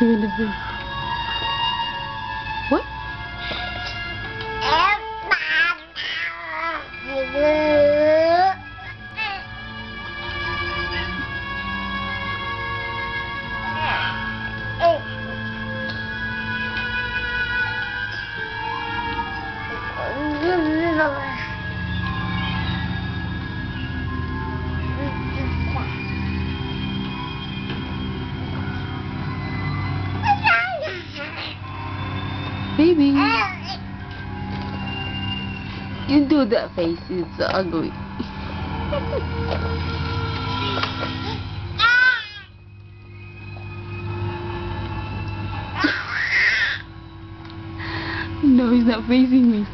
Doing the thing. What? Baby, you do that face, it's ugly. No, he's not facing me.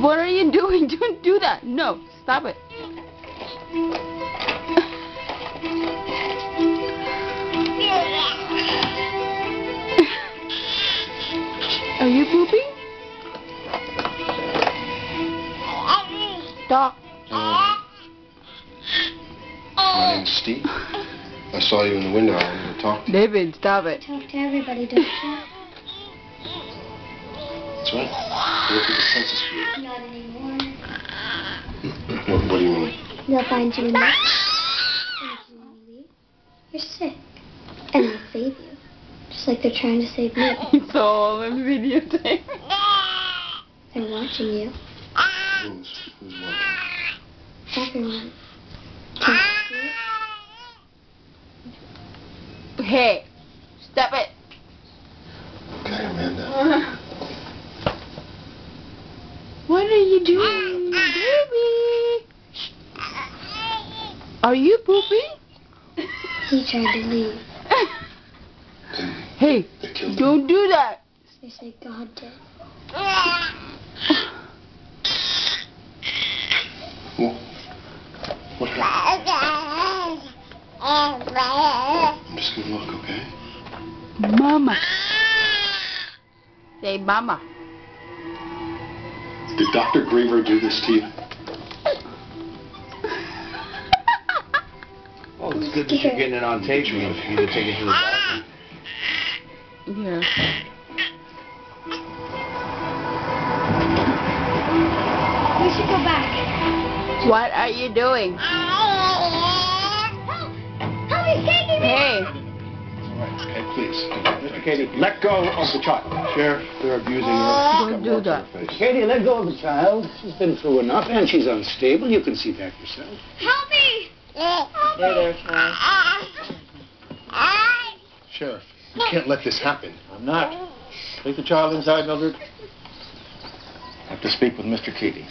What are you doing? Don't do that. No, stop it. Are you pooping? Stop. My name's Steve. I saw you in the window. I wanted to talk to you. David, stop it. Talk to everybody, don't you? That's right. I look at the census bureau. Not anymore. What do you mean? They'll find you in there. And when you leave, you're sick. And they'll save you. Just like they're trying to save me. It's all on videotape. They're watching you. Who's watching? Everyone. Can't you see it? Hey, stop it. Okay, Amanda. What are you doing, baby? Are you pooping? He tried to leave. Hey, They killed him. don't do that. They say God did. What happened? I'm just gonna look, okay? Mama. Say mama. Did Dr. Graver do this to you? Oh, it's good that you're getting it on tape. You need to take it to the doctor. Yeah. We should go back. What are you doing? Help me, Katie! Hey. All right, okay, please. Mr. Katie, let go of the child. Sheriff, they're abusing her. She's Don't got do marks that. on her face. Katie, let go of the child. She's been through enough, and she's unstable. You can see that yourself. Help me! Sheriff, you can't let this happen. I'm not. Take the child inside, Mildred. I have to speak with Mr. Katie.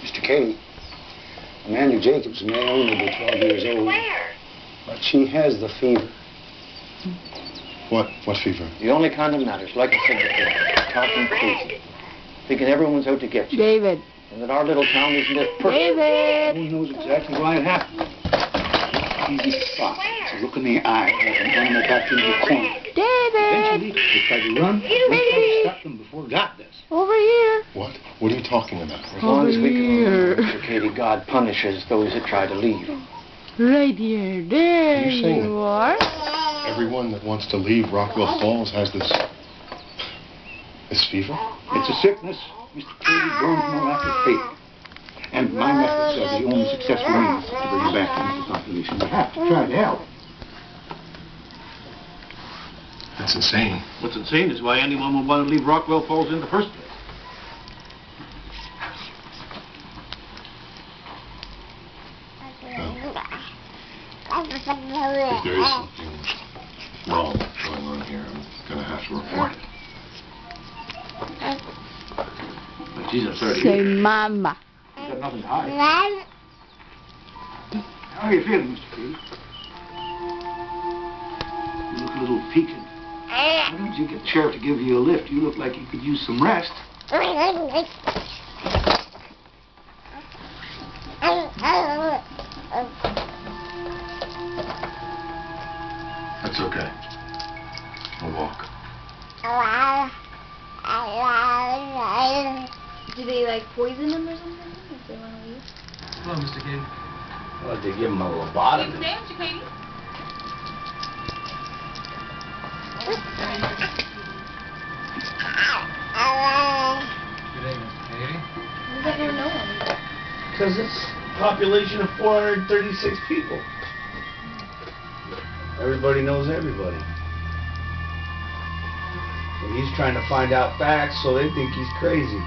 Mr. Katie, Amanda Jacobs may only be 12 years old, but she has the fever. What fever? The only kind that matters, like I said before, talking crazy. Thinking everyone's out to get you. David. And that our little town isn't as perfect. David. Who knows exactly why it happened? Easy spot. It's a look in the eye as an animal backed into a corner. Eventually, David. they tried to run. We tried to stop them before God does. Over here. What? What are you talking about? As long as we can Over remember, Mr. Katie, God punishes those that try to leave. Right here. There You're saying you it. are. Everyone that wants to leave Rockwell Falls has this fever? It's a sickness. Mr. Katie burns no after faith. And my methods are the only successful means to bring you back into the population. We have to try to help. That's insane. What's insane is why anyone would want to leave Rockwell Falls in the first place. If there is something wrong going on here, I'm going to have to report it. But Jesus, sir, Say mama. you've got nothing to hide. How are you feeling, Mr. Katie? a little peaked. Why don't you get the sheriff to give you a lift? You look like you could use some rest. That's okay. I'll walk. Do they like poison him or something if they want to leave? Hello, Mr. Katie. Well, they give him a lobotomy. Mr. Katie. Good day, Mr. Katie. You never know him. Because it's a population of 436 people. Everybody knows everybody. And he's trying to find out facts, so they think he's crazy.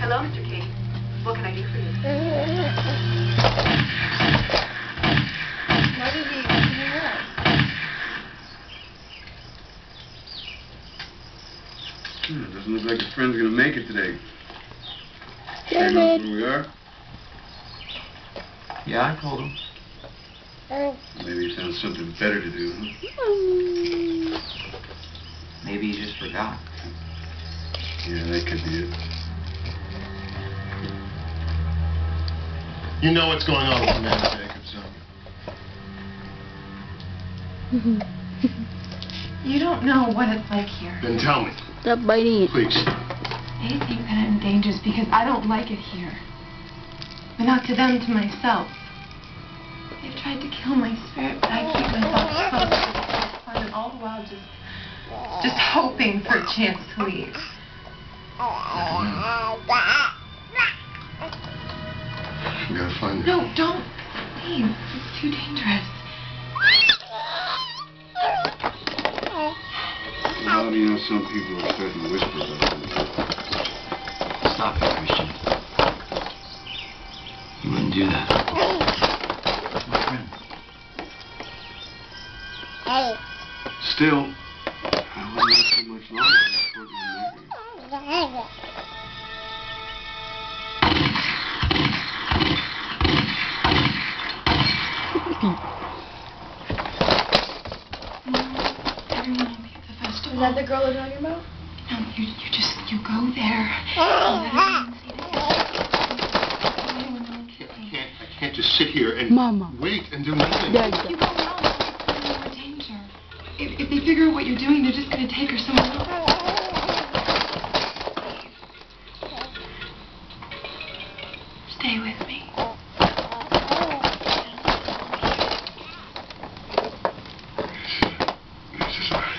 Hello, Mr. Katie. What can I do for you? Why did he hang up? Doesn't look like his friend's gonna make it today. David. Sure knows where we are. Yeah, I told him. Maybe he found something better to do, huh? Maybe he just forgot. Yeah, that could be it. You know what's going on with the man, Jacobs, don't you? You don't know what it's like here. Then tell me, Stop biting it. please. They think that I'm dangerous because I don't like it here. But not to them, to myself. They've tried to kill my spirit, but I keep myself close to the fun and all the while just hoping for a chance to leave. We gotta find him. No, don't. Please. It's too dangerous. How do you know some people are starting to whisper about things? Stop it, Christian. You wouldn't do that. My friend. Still, I wouldn't wait too much longer before you marry. Everyone will be at the festival. Is that the girl we're talking about? No, you go there. You let everyone see I can't just sit here and Mama. wait and do nothing. You go now, it's more danger. If they figure out what you're doing, they're just going to take her somewhere else. Stay with me. This is right.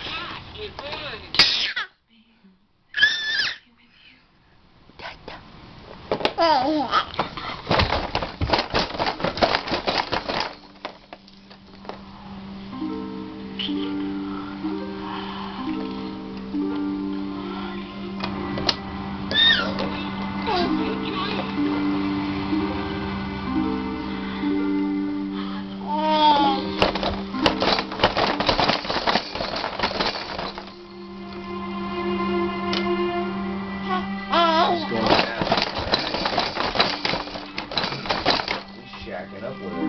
He's going down. He's shacking up with her.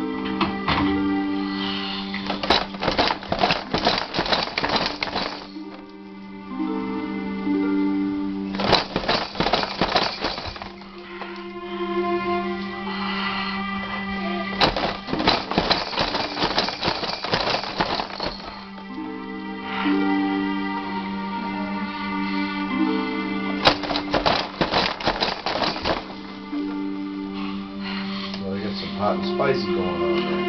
Well, they got some hot and spicy going on there.